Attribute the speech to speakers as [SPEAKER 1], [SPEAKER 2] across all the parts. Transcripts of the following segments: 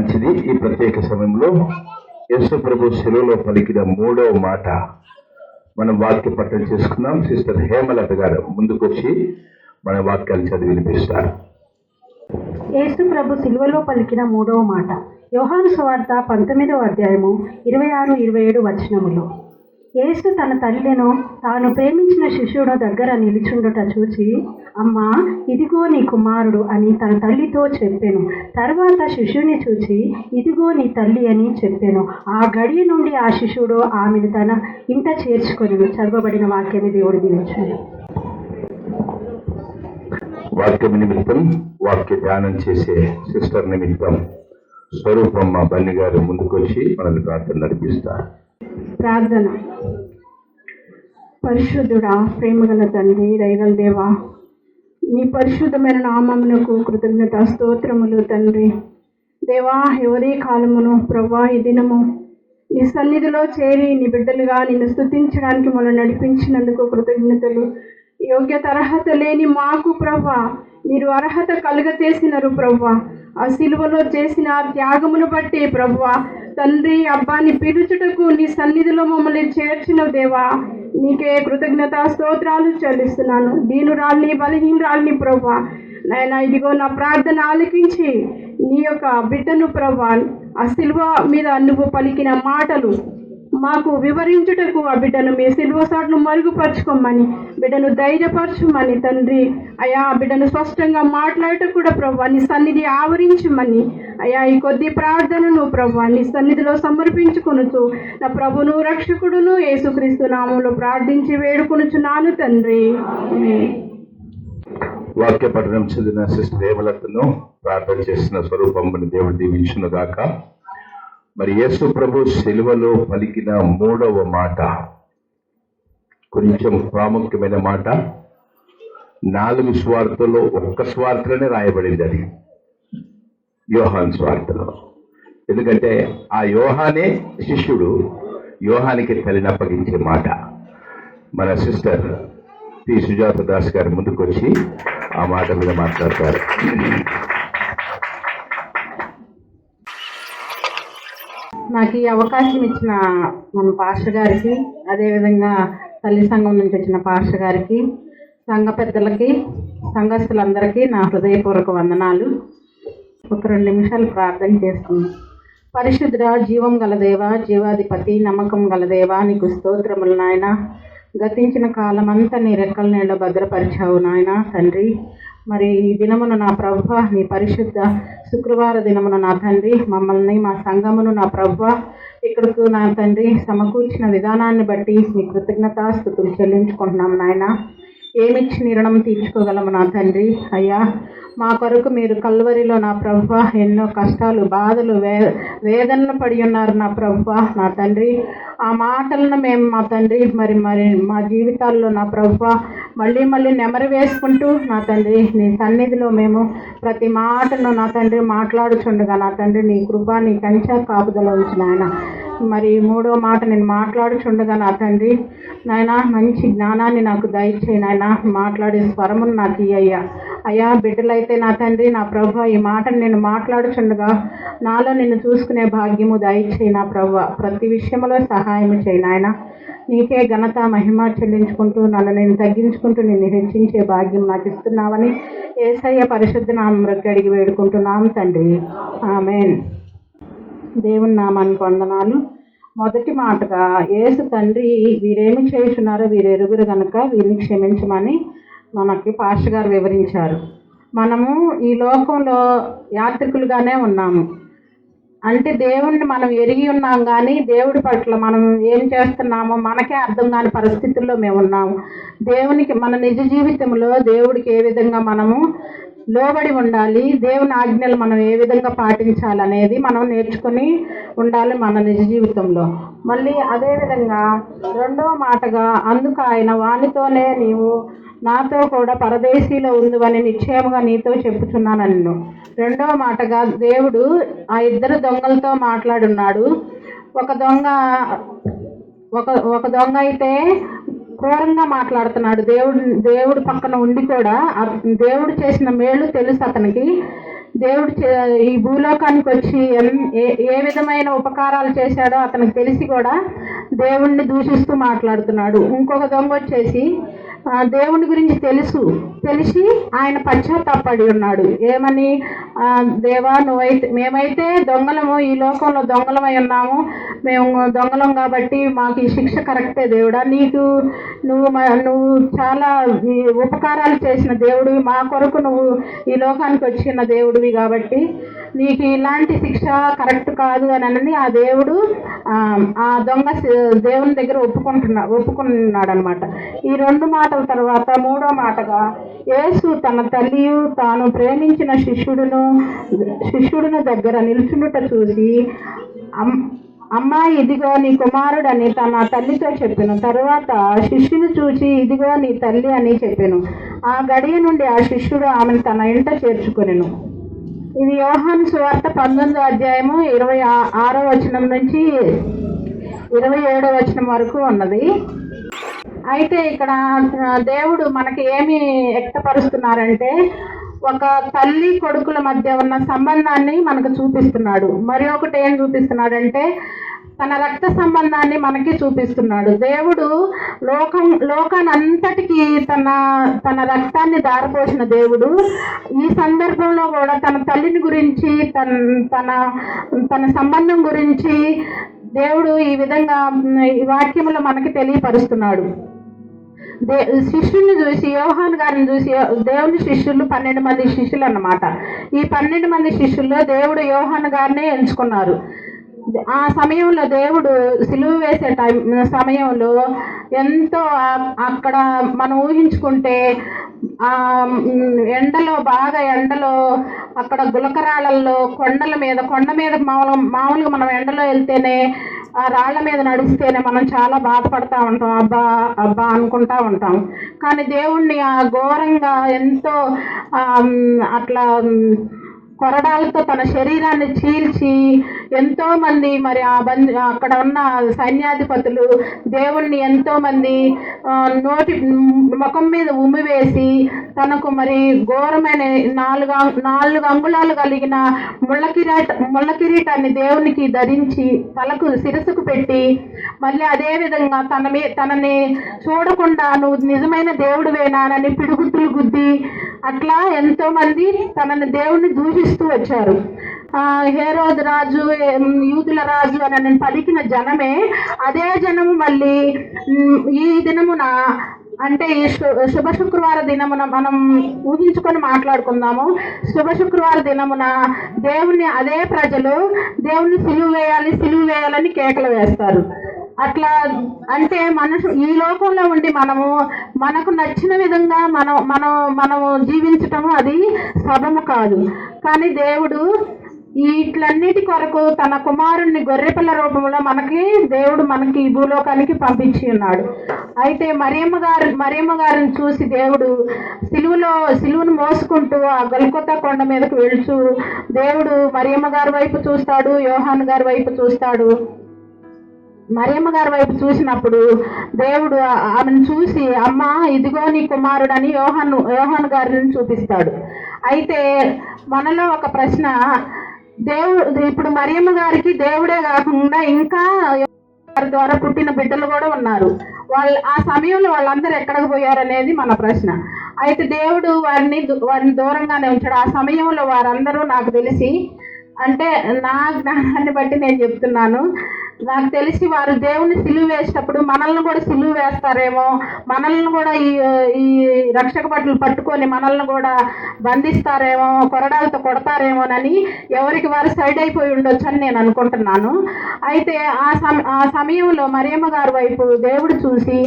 [SPEAKER 1] మంచిది. ఈ ప్రత్యేక సమయంలో యేసు ప్రభు శిలువలో పలికిన 3వ మాట మనం వాక్య పఠనం చేసుకుందాం. సిస్టర్ హేమలత గారు ముందుకొచ్చి మన వాక్యాలు చదివి వినిపిస్తారు.
[SPEAKER 2] యేసు ప్రభు శిలువలో పలికిన 3వ మాట. యోహాను సువార్త 19వ అధ్యాయము 26-27 వచనములు. యేసు తన తల్లిను తాను ప్రేమించిన శిష్యుడు దగ్గర నిలుచుండుట చూచి, అమ్మా, ఇదిగో నీ కుమారుడు అని తన తల్లితో చెప్పెను. తర్వాత శిష్యుని చూచి, ఇదిగో నీ తల్లి అని చెప్పెను. ఆ గడియ నుండి ఆ శిష్యుడు ఆమెను తన ఇంట చేర్చుకొనెను. చదవబడిన వాక్యాన్ని దేవుడు దీవించును.
[SPEAKER 1] వాక్యం నిమిత్తం వాక్య ధ్యానం చేసే సిస్టర్ నిమిత్తం స్వరూపమ్మ బన్ని గారు ముందుకొచ్చి మనల్ని ప్రార్థన నడిపిస్తారు.
[SPEAKER 2] ప్రార్థన. పరిశుద్ధుడా, ప్రేమగల తండ్రి, దయగల దేవా, నీ పరిశుద్ధమైన నామమునకు కృతజ్ఞత స్తోత్రములు తండ్రి. దేవా, ఎవరి కాలమును ప్రభా ఈ దినము నీ సన్నిధిలో చేరి నీ బిడ్డలుగా నిన్ను స్తుతించడానికి మనం నడిపించినందుకు కృతజ్ఞతలు. యోగ్యత అర్హత లేని మాకు ప్రభా మీరు అర్హత కలుగచేసినారు ప్రభా. ఆ సిలువలో చేసిన త్యాగమును బట్టి ప్రభువా తండ్రి, అబ్బాని పిలుచుటకు నీ సన్నిధిలో మమ్మల్ని చేర్చిన దేవా, నీకే కృతజ్ఞత స్తోత్రాలు చెల్లిస్తున్నాను. దీనురాల్ని, బలహీనరాల్ని ప్రభా నాయనా, ఇదిగో నా ప్రార్థన ఆలకించి నీ యొక్క బిడ్డను ప్రభా ఆ సిలువ మీద నువ్వు పలికిన మాటలు మాకు వివరించుటకు ఆ బిడ్డను మీ సిలువ సాటును మరుగుపరచుకోమని, బిడ్డను ధైర్యపరచుమని తండ్రి. అయా, ఆ బిడ్డను స్పష్టంగా మాట్లాడటం కూడా ప్రభా నీ సన్నిధి ఆవరించమని, అయా ఈ కొద్ది ప్రార్థనను ప్రభా నీ సన్నిధిలో సమర్పించుకొనుచు నా ప్రభును రక్షకుడును యేసుక్రీస్తు నామంలో ప్రార్థించి వేడుకొనుచున్నాను తండ్రి.
[SPEAKER 1] వాక్య పఠనం చదివిన సిస్టర్ హేమలతను, ప్రార్థన చేసిన స్వరూపమ్మని దేవుడు దీవించును గాక. మరి యేసు ప్రభు శిలువలో పలికిన 3వ మాట కొంచెం ప్రాముఖ్యమైన మాట. 4 స్వార్థలో ఒక్క స్వార్థలోనే రాయబడింది అది, యోహాన్ స్వార్థలో. ఎందుకంటే ఆ యోహానే శిష్యుడు, యోహానికి తల్లిని అప్పగించే మాట. మన సిస్టర్ పి సుజాత దాస్ గారు ముందుకొచ్చి ఆ మాట మీద మాట్లాడతారు.
[SPEAKER 2] నాకు ఈ అవకాశం ఇచ్చిన మన పాస్టర్ గారికి, అదేవిధంగా తల్లి సంఘం నుంచి వచ్చిన పాస్టర్ గారికి, సంఘ పెద్దలకి, సంఘస్థులందరికీ నా హృదయపూర్వక వందనాలు. ఒక 2 నిమిషాలు ప్రార్థన చేస్తున్నాను. పరిశుద్ధుడా, జీవం గల దేవా, జీవాధిపతి, నమ్మకం గల దేవా, నీకు స్తోత్రములు నాయన. గతించిన కాలమంతా నీ రెక్కల నీళ్ళ భద్రపరిచావు నాయన తండ్రి. మరి ఈ దినమున నా ప్రభువా, నీ పరిశుద్ధ శుక్రవార దినమున నా తండ్రి మమ్మల్ని, మా సంఘమును నా ప్రభువా ఇక్కడకు నా తండ్రి సమకూర్చిన విధానాన్ని బట్టి మీ కృతజ్ఞతాస్తుతులు చెల్లించుకుంటున్నాం నాయన. ఏమిచ్చి నీ రుణం తీర్చుకోగలము నా తండ్రి. అయ్యా, మా కొరకు మీరు కల్వరిలో నా ప్రభువా ఎన్నో కష్టాలు, బాధలు, వేదనలు పడి ఉన్నారు నా ప్రభువా నా తండ్రి. ఆ మాటలను మేము మా తండ్రి మరి మా జీవితాల్లో నా ప్రభువా మళ్ళీ నెమరు వేసుకుంటూ నా తండ్రి నీ సన్నిధిలో మేము ప్రతి మాటను నా తండ్రి మాట్లాడుచుండగా నా తండ్రి నీ కృప, నీ కంచె కాపుదల ఉంచిన ఆయన. మరి 3వ మాట నేను మాట్లాడుచుండగా నా తండ్రి నాయన మంచి జ్ఞానాన్ని నాకు దయచేయి నాయన. మాట్లాడే స్వరమును నాకు ఇయ్యా. అయ్యా, బిడ్డలైతే నా తండ్రి నా ప్రభు ఈ మాటను నేను మాట్లాడుచుండగా నాలో నిన్ను చూసుకునే భాగ్యము దయచేయి నా ప్రభు. ప్రతి విషయంలో సహాయం చేయి నాయన. నీకే ఘనత, మహిమ చెల్లించుకుంటూ నన్ను నేను తగ్గించుకుంటూ నిన్ను హెచ్చించే భాగ్యం నాకు ఇస్తున్నావని యేసయ్య పరిశుద్ధ నామములో అడిగి వేడుకుంటున్నాం తండ్రి. ఆమేన్. దేవుని నామానికి వందనాలు. మొదటి మాటగా, యేసు తండ్రి వీరేమి చేస్తున్నారో వీరెరుగురు గనుక వీరిని క్షమించమని మనకి పాస్టర్ గారు వివరించారు. మనము ఈ లోకంలో యాత్రికులుగానే ఉన్నాము. అంటే దేవుణ్ణి మనం ఎరిగి ఉన్నాం, కానీ దేవుడి పట్ల మనం ఏం చేస్తున్నామో మనకే అర్థం కాని పరిస్థితుల్లో మేము ఉన్నాము. దేవునికి మన నిజ జీవితంలో దేవుడికి ఏ విధంగా మనము లోబడి ఉండాలి, దేవుని ఆజ్ఞలు మనం ఏ విధంగా పాటించాలనేది మనం నేర్చుకొని ఉండాలి మన నిజ జీవితంలో. మళ్ళీ అదేవిధంగా 2వ మాటగా, అందుకు ఆయన వానితోనే నీవు నాతో కూడా పరదేశీలో ఉందని నిశ్చయముగా నీతో చెప్పుచున్నాను నన్ను. 2వ మాటగా, దేవుడు ఆ 2 దొంగలతో మాట్లాడున్నాడు. ఒక దొంగ అయితే క్రూరంగా మాట్లాడుతున్నాడు. దేవుడు పక్కన ఉండి కూడా దేవుడు చేసిన మేలు తెలుసు అతనికి. దేవుడు ఈ భూలోకానికి వచ్చి ఏ విధమైన ఉపకారాలు చేశాడో అతనికి తెలిసి కూడా దేవుణ్ణి దూషిస్తూ మాట్లాడుతున్నాడు. ఇంకొక దొంగ వచ్చేసి దేవుని గురించి తెలిసి ఆయన పశ్చాత్తాపడి ఉన్నాడు. ఏమని, దేవా మేమైతే దొంగలము, ఈ లోకంలో దొంగలమై ఉన్నాము, మేము దొంగలం కాబట్టి మాకు ఈ శిక్ష కరెక్టే దేవుడా, నువ్వు చాలా ఉపకారాలు చేసిన దేవుడివి, మా కొరకు నువ్వు ఈ లోకానికి వచ్చిన దేవుడివి కాబట్టి నీకు ఇలాంటి శిక్ష కరెక్ట్ కాదు అని ఆ దేవుడు ఆ దొంగ దేవుని దగ్గర ఒప్పుకున్నాడు అనమాట. ఈ 2 మాటల తర్వాత 3వ మాటగా యేసు తన తల్లియు తాను ప్రేమించిన శిష్యుడును దగ్గర నిల్చుండుట చూసి, అమ్మా ఇదిగో నీ కుమారుడని తన తల్లితో చెప్పెను. తరువాత శిష్యుని చూసి, ఇదిగో నీ తల్లి అని చెప్పెను. ఆ గడియ నుండి ఆ శిష్యుడు ఆమెను తన ఇంట చేర్చుకొనెను. ఇది యోహాను సువార్త 19వ అధ్యాయము 26వ వచనం నుంచి 27వ వచనం వరకు ఉన్నది. అయితే ఇక్కడ దేవుడు మనకి ఏమి వ్యక్తపరుస్తున్నారంటే, ఒక తల్లి కొడుకుల మధ్య ఉన్న సంబంధాన్ని మనకు చూపిస్తున్నాడు. మరి ఒకటి ఏం చూపిస్తున్నాడంటే, తన రక్త సంబంధాన్ని మనకి చూపిస్తున్నాడు. దేవుడు లోకానంతటికీ తన రక్తాన్ని దారపోసిన దేవుడు ఈ సందర్భంలో కూడా తన తల్లిని గురించి, తన సంబంధం గురించి దేవుడు ఈ విధంగా ఈ వాక్యములో మనకి తెలియపరుస్తున్నాడు. శిష్యుల్ని చూసి, యోహాను గారిని చూసి, దేవుని శిష్యులు 12 మంది శిష్యులు అన్నమాట. ఈ 12 మంది శిష్యుల్లో దేవుడు యోహాను గారినే ఎంచుకున్నారు. ఆ సమయంలో దేవుడు సిలువ వేసే సమయంలో ఎంతో అక్కడ మనం ఊహించుకుంటే ఎండలో అక్కడ గులకరాళ్ళల్లో కొండ మీద మామూలుగా మనం ఎండలో వెళ్తేనే ఆ రాళ్ల మీద నడిస్తేనే మనం చాలా బాధపడతా ఉంటాం, అబ్బా అనుకుంటా ఉంటాం. కానీ దేవుణ్ణి ఆ ఘోరంగా ఎంతో అట్లా కొరడాలతో తన శరీరాన్ని చీల్చి ఎంతో మంది మరి అక్కడ ఉన్న సైన్యాధిపతులు దేవుణ్ణి ఎంతో మంది ముఖం మీద ఉమ్మివేసి తనకు మరి ఘోరమైన 4 అంగుళాలు కలిగిన ముళ్ళ కిరీటాన్ని దేవునికి ధరించి తలకు శిరస్సుకు పెట్టి మళ్ళీ అదే విధంగా తనని చూడకుండా నువ్వు నిజమైన దేవుడివేనానని పిడుగుతులు గుద్ది అట్లా ఎంతో మంది తనని దేవుణ్ణి దూషిస్తూ వచ్చారు. హేరోదు రాజు, యూదుల రాజు అని పలికిన జనమే అదే జనము మళ్ళీ ఈ దినమున, అంటే ఈ శుభ శుక్రవార దినమున మనం ఊహించుకొని మాట్లాడుకుందాము. శుభ శుక్రవార దినమున దేవుణ్ణి అదే ప్రజలు దేవుణ్ణి సిలువ వేయాలని కేకలు వేస్తారు. అట్లా అంటే ఈ లోకంలో ఉండి మనకు నచ్చిన విధంగా మనం జీవించటము అది సబము కాదు. కానీ దేవుడు వీటిలన్నిటి కొరకు తన కుమారుణ్ణి గొర్రెపిల్ల రూపంలో దేవుడు మనకి ఈ భూలోకానికి పంపించి ఉన్నాడు. అయితే మరియమ్మ గారిని చూసి దేవుడు సిలువను మోసుకుంటూ ఆ గొల్గొతా కొండ మీదకు వెళ్తూ దేవుడు మరియమ్మ గారి వైపు చూస్తాడు, యోహాను గారి వైపు చూస్తాడు. మరియమ్మ గారి వైపు చూసినప్పుడు దేవుడు ఆమెను చూసి, అమ్మా ఇదిగో నీ కుమారుడని యోహాను గారిని చూపిస్తాడు. అయితే మనలో ఒక ప్రశ్న, ఇప్పుడు మరియమ్మ గారికి దేవుడే కాకుండా ఇంకా వారి ద్వారా పుట్టిన బిడ్డలు కూడా ఉన్నారు. ఆ సమయంలో వాళ్ళందరూ ఎక్కడికి పోయారనేది మన ప్రశ్న. అయితే దేవుడు వారిని దూరంగానే ఉంచాడు. ఆ సమయంలో వారందరూ నాకు తెలిసి, అంటే నా జ్ఞానాన్ని బట్టి నేను చెప్తున్నాను, నాకు తెలిసి వారు దేవుని సిలువ వేసేటప్పుడు మనల్ని కూడా సిలువ వేస్తారేమో, మనల్ని కూడా ఈ రక్షక భటులు పట్టుకొని మనల్ని కూడా బంధిస్తారేమో, కొరడాలతో కొడతారేమోనని ఎవరికి వారు సైడ్ అయిపోయి ఉండొచ్చు అని నేను అనుకుంటున్నాను. అయితే ఆ సమయంలో మరియమ్మ గారి వైపు దేవుడు చూసి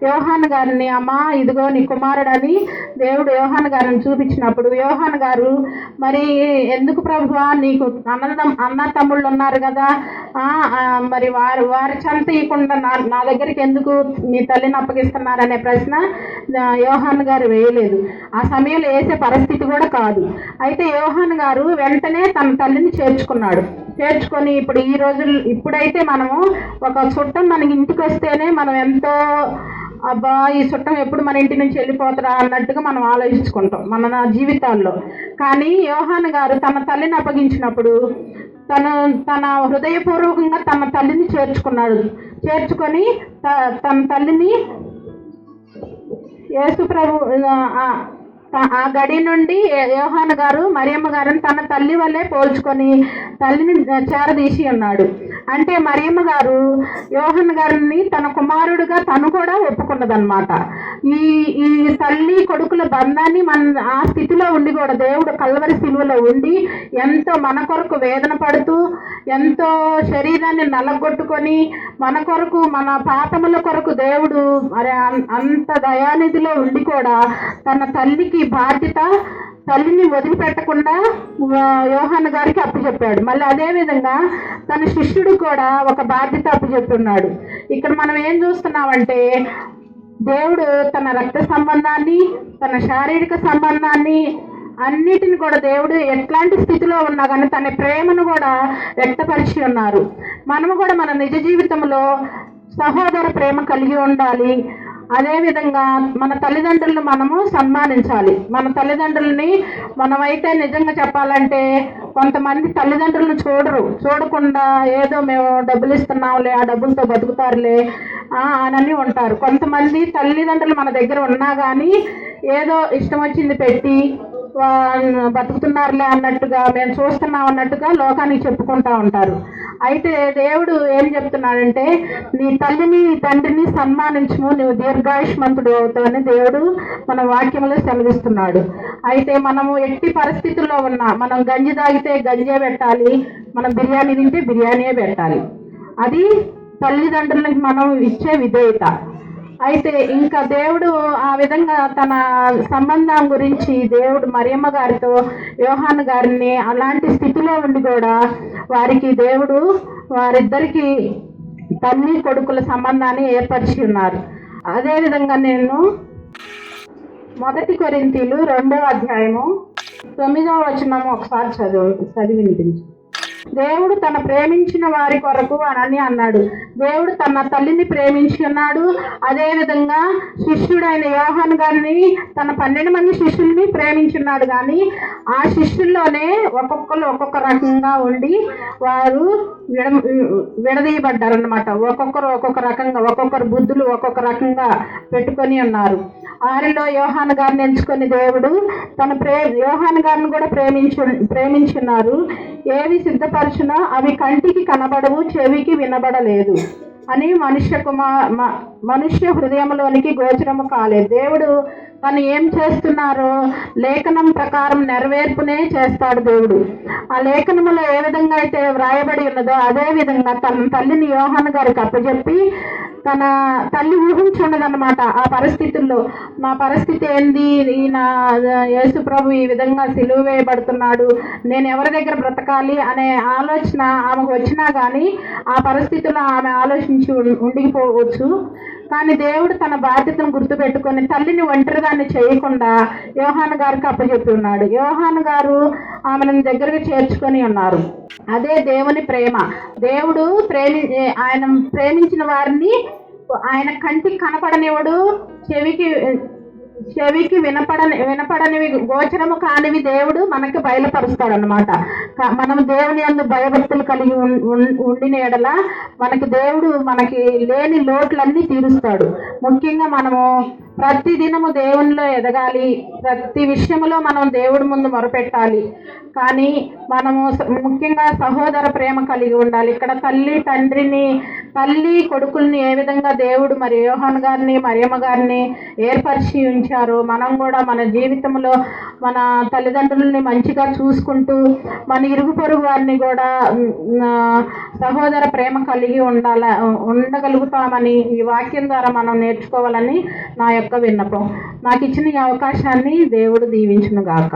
[SPEAKER 2] యోహాను గారిని, అమ్మా ఇదిగో నీ కుమారుడని దేవుడు యోహాను గారిని చూపించినప్పుడు, యోహాను గారు మరి ఎందుకు ప్రభువా, నీకు అన్న తమ్ముళ్ళు ఉన్నారు కదా, మరి వారి చెంత ఇవ్వకుండా నా దగ్గరికి ఎందుకు మీ తల్లిని అప్పగిస్తున్నారనే ప్రశ్న యోహాను గారు వేయలేదు. ఆ సమయంలో వేసే పరిస్థితి కూడా కాదు. అయితే యోహాను గారు వెంటనే తన తల్లిని చేర్చుకొని ఇప్పుడైతే మనము ఒక చుట్టం మనకి ఇంటికి వస్తేనే మనం ఎంతో అబ్బా ఈ చుట్టం ఎప్పుడు మన ఇంటి నుంచి వెళ్ళిపోతారా అన్నట్టుగా మనం ఆలోచించుకుంటాం మన జీవితాల్లో. కానీ యోహాను గారు తన తల్లిని అప్పగించినప్పుడు తన హృదయపూర్వకంగా తన తల్లిని చేర్చుకొని తన తల్లిని యేసు ప్రభు ఆ గడి నుండి యోహాను గారు మరియమ్మ గారిని తన తల్లి వల్లే పోల్చుకొని తల్లిని చేరదీసి ఉన్నాడు. అంటే మరియమ్మ గారు యోహాను గారిని తన కుమారుడుగా తను కూడా ఒప్పుకున్నదన్నమాట. ఈ తల్లి కొడుకుల బంధాన్ని ఆ స్థితిలో ఉండి కూడా దేవుడు కల్వరి సిలువలో ఉండి ఎంతో మన కొరకు వేదన పడుతూ ఎంతో శరీరాన్ని నలగొట్టుకొని మన కొరకు మన పాపముల కొరకు దేవుడు మరి అంత దయానిధిలో ఉండి కూడా తన తల్లికి బాధ్యత తల్లిని వదిలిపెట్టకుండా యోహాను గారికి అప్పచెప్పాడు. మళ్ళీ అదేవిధంగా తన శిష్యుడు కూడా ఒక బాధ్యత అప్పచెప్పున్నాడు. ఇక్కడ మనం ఏం చూస్తున్నామంటే దేవుడు తన రక్త సంబంధాన్ని తన శారీరక సంబంధాన్ని అన్నిటిని కూడా దేవుడు ఎట్లాంటి స్థితిలో ఉన్నా కానీ తన ప్రేమను కూడా వ్యక్తపరిచి ఉన్నారు. మనము కూడా మన నిజ జీవితంలో సహోదర ప్రేమ కలిగి ఉండాలి. అదేవిధంగా మన తల్లిదండ్రులను మనము సన్మానించాలి. మన తల్లిదండ్రులని మనమైతే నిజంగా చెప్పాలంటే కొంతమంది తల్లిదండ్రులను చూడకుండా ఏదో మేము డబ్బులు ఇస్తున్నాంలే ఆ డబ్బులతో బతుకుతారులే అని ఉంటారు. కొంతమంది తల్లిదండ్రులు మన దగ్గర ఉన్నా కానీ ఏదో ఇష్టం వచ్చింది పెట్టి బతుకుతున్నారులే అన్నట్టుగా మేము చూస్తున్నాం అన్నట్టుగా లోకానికి చెప్పుకుంటూ ఉంటారు. అయితే దేవుడు ఏం చెప్తున్నాడంటే నీ తల్లిని తండ్రిని సన్మానించుము, నువ్వు దీర్ఘాయుష్మంతుడు అవుతావని దేవుడు మన వాక్యంలో సెలవిస్తున్నాడు. అయితే మనము ఎట్టి పరిస్థితుల్లో ఉన్నా మనం గంజి తాగితే గంజే పెట్టాలి, మనం బిర్యానీ తింటే బిర్యానీయే పెట్టాలి. అది తల్లిదండ్రులకు మనం ఇచ్చే విధేయత. అయితే ఇంకా దేవుడు ఆ విధంగా తన సంబంధం గురించి దేవుడు మరియమ్మ గారితో యోహాను గారిని అలాంటి స్థితిలో ఉండి కూడా వారిద్దరికి తల్లి కొడుకుల సంబంధాన్ని ఏర్పరిచి ఉన్నారు. అదేవిధంగా నేను 1 కొరింథీలు 2వ అధ్యాయము 9వ వచనము ఒకసారి చదివి వినిపించు. దేవుడు తన ప్రేమించిన వారి కొరకు అని అన్నాడు. దేవుడు తన తల్లిని ప్రేమించి ఉన్నాడు. అదేవిధంగా శిష్యుడైన యోహాను గారిని తన 12 మంది శిష్యుల్ని ప్రేమించున్నాడు. కానీ ఆ శిష్యుల్లోనే ఒక్కొక్కరు ఒక్కొక్క రకంగా ఉండి వారు విడదీయబడ్డారన్నమాట. ఒక్కొక్కరు ఒక్కొక్క రకంగా ఒక్కొక్కరు బుద్ధులు ఒక్కొక్క రకంగా పెట్టుకొని ఉన్నారు. వారిలో యోహాను గారిని ఎంచుకొని దేవుడు యోహాను గారిని కూడా ప్రేమించున్నారు. ఏవి సిద్ధపరచునో అవి కంటికి కనబడవు, చెవికి వినబడలేదు అని మనుష్య హృదయంలోనికి గోచరము కాలేదు. దేవుడు తను ఏం చేస్తున్నారో లేఖనం ప్రకారం నెరవేర్పునే చేస్తాడు దేవుడు. ఆ లేఖనములో ఏ విధంగా అయితే వ్రాయబడి ఉన్నదో అదే విధంగా తన తల్లిని యోహాను గారికి అప్పచెప్పి తన తల్లి ఊహించున్నదన్నమాట. ఆ పరిస్థితుల్లో నా పరిస్థితి ఏంది, ఈయన యేసు ప్రభు ఈ విధంగా సిలువ వేయబడుతున్నాడు, నేను ఎవరి దగ్గర బ్రతకాలి అనే ఆలోచన ఆమెకు వచ్చినా కానీ ఆ పరిస్థితుల్లో ఆమె ఆలోచించి ఉండిపోవచ్చు. కానీ దేవుడు తన బాధ్యతను గుర్తుపెట్టుకొని తల్లిని ఒంటరిదాన్ని చేయకుండా యోహాను గారికి అప్పచెప్పి ఉన్నాడు. యోహాను గారు ఆమెను దగ్గరకు చేర్చుకొని ఉన్నారు. అదే దేవుని ప్రేమ. దేవుడు ఆయన ప్రేమించిన వారిని ఆయన కంటికి కనపడనివాడు, చెవికి వినపడనివి గోచరము కానివి దేవుడు మనకి బయలుపరుస్తాడు అన్నమాట. మనం దేవుని యందు భయభక్తులు కలిగి ఉండిన ఎడల మనకి లేని లోట్లన్నీ తీరుస్తాడు. ముఖ్యంగా మనము ప్రతి దినము దేవునిలో ఎదగాలి, ప్రతి విషయంలో మనం దేవుడి ముందు మొరపెట్టాలి. కానీ మనము ముఖ్యంగా సహోదర ప్రేమ కలిగి ఉండాలి. ఇక్కడ తల్లి కొడుకుల్ని ఏ విధంగా దేవుడు మరి యోహాను గారిని మరియమ్మ గారిని ఏర్పరిచి ఉంచారో మనం కూడా మన జీవితంలో మన తల్లిదండ్రులని మంచిగా చూసుకుంటూ మన ఇరుగు పొరుగు వారిని కూడా సహోదర ప్రేమ కలిగి ఉండగలుగుతామని ఈ వాక్యం ద్వారా మనం నేర్చుకోవాలని నా యొక్క విన్నపం. నాకు ఇచ్చిన ఈ అవకాశాన్ని దేవుడు దీవించును గాక.